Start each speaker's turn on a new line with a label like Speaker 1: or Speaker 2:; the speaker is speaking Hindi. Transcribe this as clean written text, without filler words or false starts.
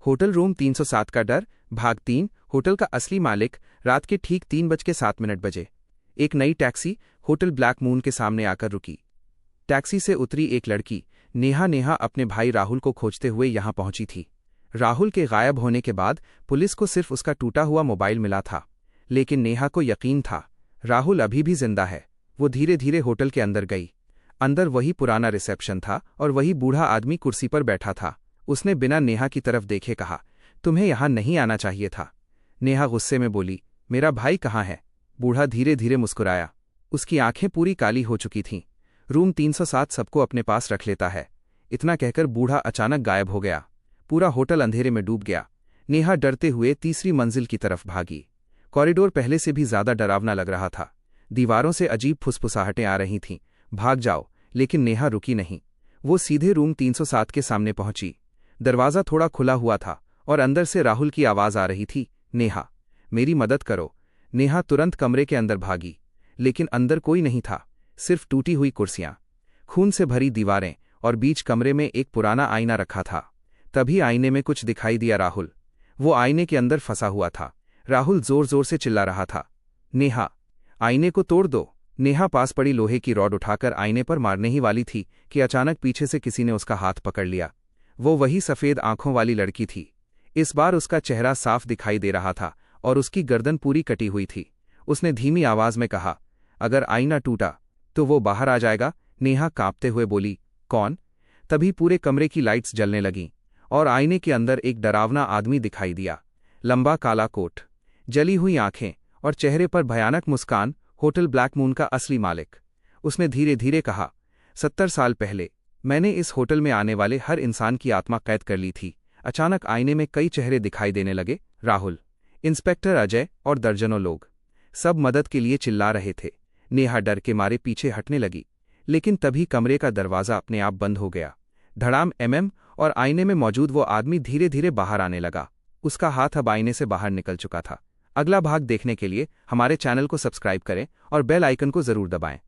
Speaker 1: होटल रूम 307 का डर, भाग 3। होटल का असली मालिक। रात के ठीक 3:07 बजे एक नई टैक्सी होटल ब्लैक मून के सामने आकर रुकी। टैक्सी से उतरी एक लड़की नेहा अपने भाई राहुल को खोजते हुए यहां पहुंची थी। राहुल के गायब होने के बाद पुलिस को सिर्फ उसका टूटा हुआ मोबाइल मिला था, लेकिन नेहा को यकीन था राहुल अभी भी जिंदा है। वो धीरे धीरे होटल के अंदर गई। अंदर वही पुराना रिसेप्शन था और वही बूढ़ा आदमी कुर्सी पर बैठा था। उसने बिना नेहा की तरफ देखे कहा, तुम्हें यहां नहीं आना चाहिए था। नेहा गुस्से में बोली, मेरा भाई कहाँ है? बूढ़ा धीरे धीरे मुस्कुराया। उसकी आंखें पूरी काली हो चुकी थीं। रूम 307 सबको अपने पास रख लेता है। इतना कहकर बूढ़ा अचानक गायब हो गया। पूरा होटल अंधेरे में डूब गया। नेहा डरते हुए तीसरी मंजिल की तरफ भागी। कॉरिडोर पहले से भी ज्यादा डरावना लग रहा था। दीवारों से अजीब फुसफुसाहटें आ रही थीं। भाग जाओ, लेकिन नेहा रुकी नहीं। वो सीधे रूम 307 के सामने पहुंची। दरवाज़ा थोड़ा खुला हुआ था और अंदर से राहुल की आवाज़ आ रही थी, नेहा, मेरी मदद करो। नेहा तुरंत कमरे के अंदर भागी, लेकिन अंदर कोई नहीं था, सिर्फ टूटी हुई कुर्सियां, खून से भरी दीवारें और बीच कमरे में एक पुराना आईना रखा था। तभी आईने में कुछ दिखाई दिया राहुल। वो आईने के अंदर फंसा हुआ था। राहुल जोर जोर से चिल्ला रहा था, नेहा, आईने को तोड़ दो। नेहा पास पड़ी लोहे की रॉड उठाकर आईने पर मारने ही वाली थी कि अचानक पीछे से किसी ने उसका हाथ पकड़ लिया। वो वही सफ़ेद आंखों वाली लड़की थी। इस बार उसका चेहरा साफ दिखाई दे रहा था और उसकी गर्दन पूरी कटी हुई थी। उसने धीमी आवाज में कहा, अगर आईना टूटा तो वो बाहर आ जाएगा। नेहा कांपते हुए बोली, कौन? तभी पूरे कमरे की लाइट्स जलने लगीं और आईने के अंदर एक डरावना आदमी दिखाई दिया। लंबा काला कोट, जली हुई आंखें और चेहरे पर भयानक मुस्कान। होटल ब्लैक मून का असली मालिक। उसने धीरे धीरे कहा, 70 साल पहले मैंने इस होटल में आने वाले हर इंसान की आत्मा कैद कर ली थी। अचानक आईने में कई चेहरे दिखाई देने लगे, राहुल, इंस्पेक्टर अजय और दर्जनों लोग। सब मदद के लिए चिल्ला रहे थे। नेहा डर के मारे पीछे हटने लगी, लेकिन तभी कमरे का दरवाज़ा अपने आप बंद हो गया। धड़ाम और आईने में मौजूद वो आदमी धीरे धीरे बाहर आने लगा। उसका हाथ अब आईने से बाहर निकल चुका था। अगला भाग देखने के लिए हमारे चैनल को सब्सक्राइब करें और बेल आइकन को जरूर दबाएं।